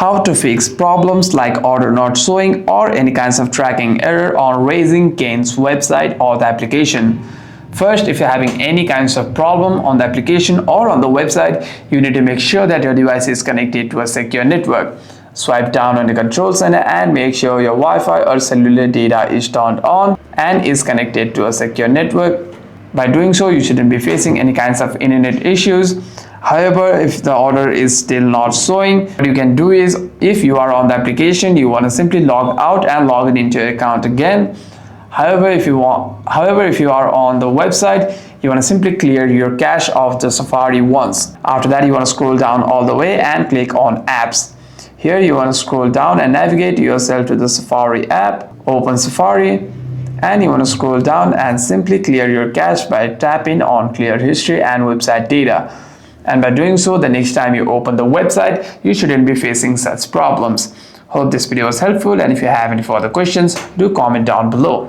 How to fix problems like order not showing or any kinds of tracking error on Raising Cane's website or the application. First, if you're having any kinds of problem on the application or on the website, you need to make sure that your device is connected to a secure network. Swipe down on the control center and make sure your Wi-Fi or cellular data is turned on and is connected to a secure network. By doing so, you shouldn't be facing any kinds of internet issues. However, if the order is still not showing, what you can do is, if you are on the application, you want to simply log out and log in into your account again. However, if you are on the website, you want to simply clear your cache of the Safari once. After that, you want to scroll down all the way and click on apps. Here you want to scroll down and navigate yourself to the Safari app. Open Safari and you want to scroll down and simply clear your cache by tapping on clear history and website data. And by doing so, the next time you open the website, you shouldn't be facing such problems. Hope this video was helpful, and if you have any further questions, do comment down below.